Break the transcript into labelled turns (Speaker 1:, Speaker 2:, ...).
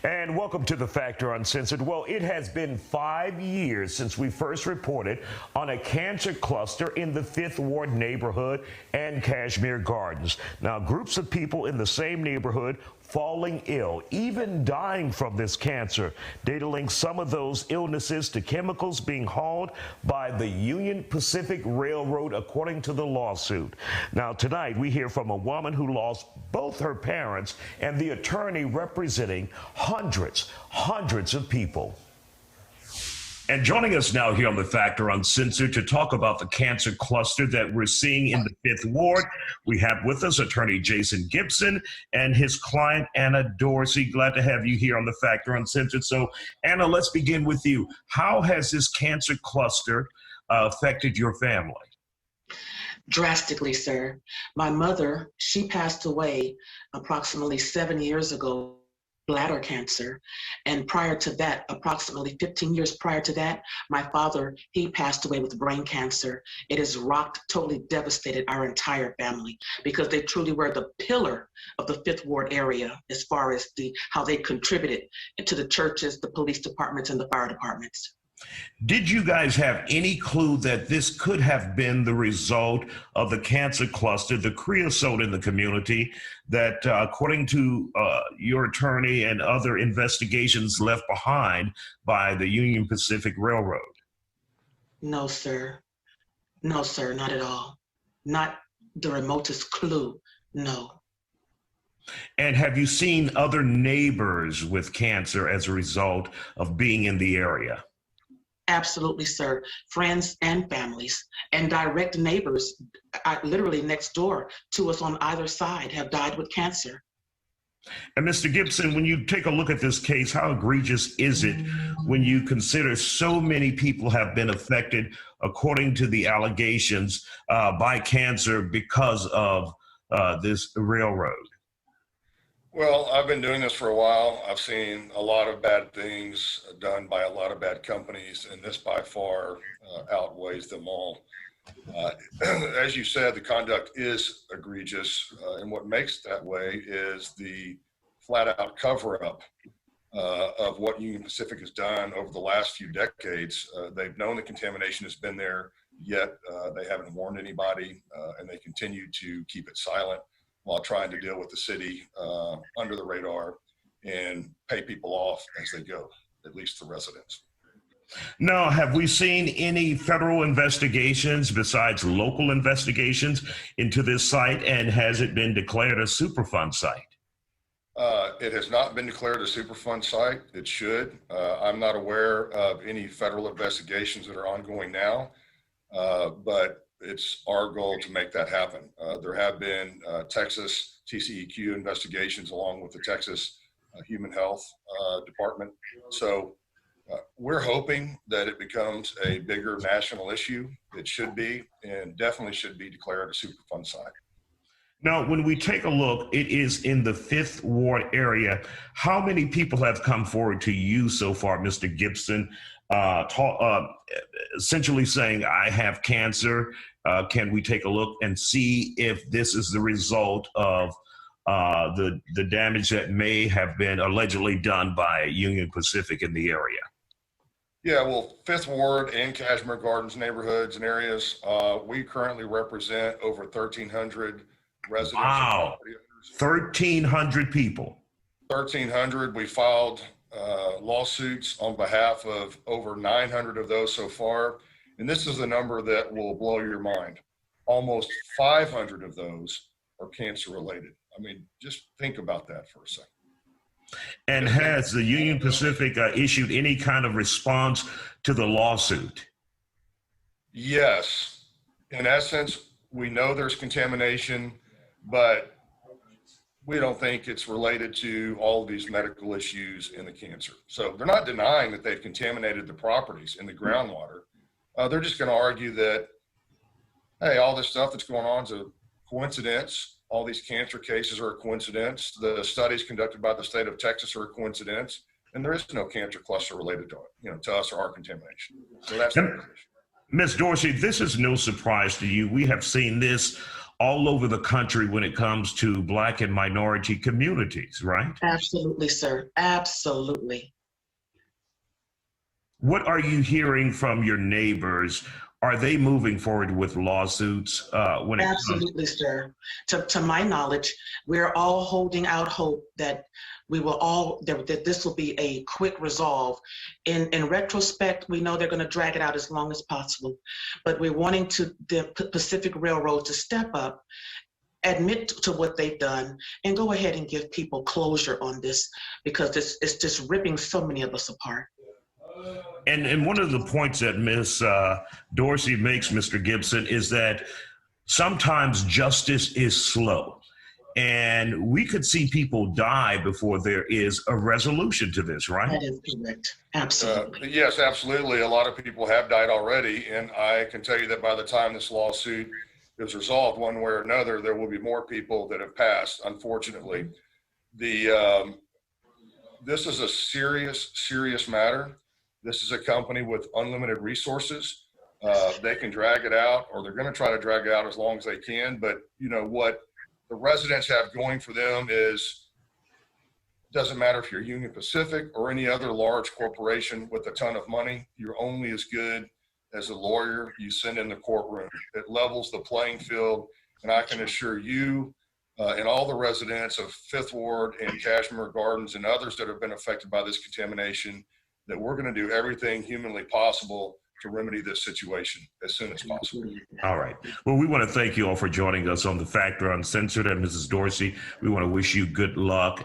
Speaker 1: And welcome to the Factor Uncensored. Well, it has been 5 years since we first reported on a cancer cluster in the 5th Ward neighborhood and Cashmere Gardens. Now, groups of people in the same neighborhood falling ill, even dying from this cancer. Data links some of those illnesses to chemicals being hauled by the Union Pacific Railroad, according to the lawsuit. Now, tonight, we hear from a woman who lost both her parents and the attorney representing hundreds of people. And joining us now here on the Factor Uncensored to talk about the cancer cluster that we're seeing in the 5th Ward, we have with us attorney Jason Gibson and his client, Anna Dorsey. Glad to have you here on the Factor Uncensored. So, Anna, let's begin with you. How has this cancer cluster affected your family?
Speaker 2: Drastically, sir. My mother, she passed away approximately 7 years ago, bladder cancer. And prior to that, approximately 15 years prior to that, my father, he passed away with brain cancer. It has rocked, totally devastated our entire family because they truly were the pillar of the 5th Ward area as far as how they contributed to the churches, the police departments, and the fire departments.
Speaker 1: Did you guys have any clue that this could have been the result of the cancer cluster, the creosote in the community that, according to your attorney and other investigations left behind by the Union Pacific Railroad?
Speaker 2: No, sir. No, sir, not at all. Not the remotest clue, no.
Speaker 1: And have you seen other neighbors with cancer as a result of being in the area?
Speaker 2: Absolutely, sir. Friends and families and direct neighbors, literally next door to us on either side, have died with cancer.
Speaker 1: And Mr. Gibson, when you take a look at this case, how egregious is it when you consider so many people have been affected, according to the allegations, by cancer because of this railroad?
Speaker 3: Well, I've been doing this for a while. I've seen a lot of bad things done by a lot of bad companies, and this by far outweighs them all. As you said, the conduct is egregious, and what makes it that way is the flat-out cover-up of what Union Pacific has done over the last few decades. They've known the contamination has been there, yet they haven't warned anybody, and they continue to keep it silent while trying to deal with the city under the radar and pay people off as they go, at least the residents.
Speaker 1: Now, have we seen any federal investigations besides local investigations into this site, and has it been declared a Superfund site?
Speaker 3: It has not been declared a Superfund site. It should. I'm not aware of any federal investigations that are ongoing now, but it's our goal to make that happen. There have been Texas TCEQ investigations along with the Texas Human Health Department. So we're hoping that it becomes a bigger national issue. It should be, and definitely should be declared a Superfund site.
Speaker 1: Now, when we take a look, it is in the 5th Ward area. How many people have come forward to you so far, Mr. Gibson, essentially saying, I have cancer, can we take a look and see if this is the result of the damage that may have been allegedly done by Union Pacific in the area?
Speaker 3: Yeah, well, 5th Ward and Cashmere Gardens neighborhoods and areas, we currently represent over 1,300 residents.
Speaker 1: Wow, 1,300 people.
Speaker 3: 1,300. We filed lawsuits on behalf of over 900 of those so far. And this is a number that will blow your mind. Almost 500 of those are cancer related. I mean, just think about that for a second.
Speaker 1: And has the Union Pacific issued any kind of response to the lawsuit?
Speaker 3: Yes. In essence, we know there's contamination, but we don't think it's related to all of these medical issues in the cancer. So they're not denying that they've contaminated the properties in the groundwater. They're just going to argue that, hey, all this stuff that's going on is a coincidence. All these cancer cases are a coincidence. The studies conducted by the state of Texas are a coincidence, and there is no cancer cluster related to it, to us or our contamination. So that's the issue.
Speaker 1: Ms. Dorsey, this is no surprise to you. We have seen this all over the country when it comes to Black and minority communities, right?
Speaker 2: Absolutely, sir. Absolutely.
Speaker 1: What are you hearing from your neighbors? Are they moving forward with lawsuits when it
Speaker 2: Absolutely, sir. To my knowledge, we're all holding out hope that we will all that this will be a quick resolve. In retrospect, we know they're going to drag it out as long as possible, but we're wanting the Pacific Railroad to step up, admit to what they've done, and go ahead and give people closure on this, because it's just ripping so many of us apart.
Speaker 1: And one of the points that Ms. Dorsey makes, Mr. Gibson, is that sometimes justice is slow. And we could see people die before there is a resolution to this, right?
Speaker 2: That is correct. Absolutely.
Speaker 3: Yes, absolutely. A lot of people have died already. And I can tell you that by the time this lawsuit is resolved one way or another, there will be more people that have passed, unfortunately. This is a serious, serious matter. This is a company with unlimited resources. They can drag it out, or they're going to try to drag it out as long as they can. But you know what the residents have going for them is, doesn't matter if you're Union Pacific or any other large corporation with a ton of money, you're only as good as a lawyer you send in the courtroom. It levels the playing field. And I can assure you and all the residents of Fifth Ward and Cashmere Gardens and others that have been affected by this contamination that we're going to do everything humanly possible to remedy this situation as soon as possible.
Speaker 1: All right. Well, we want to thank you all for joining us on the Factor Uncensored. And Mrs. Dorsey, we want to wish you good luck.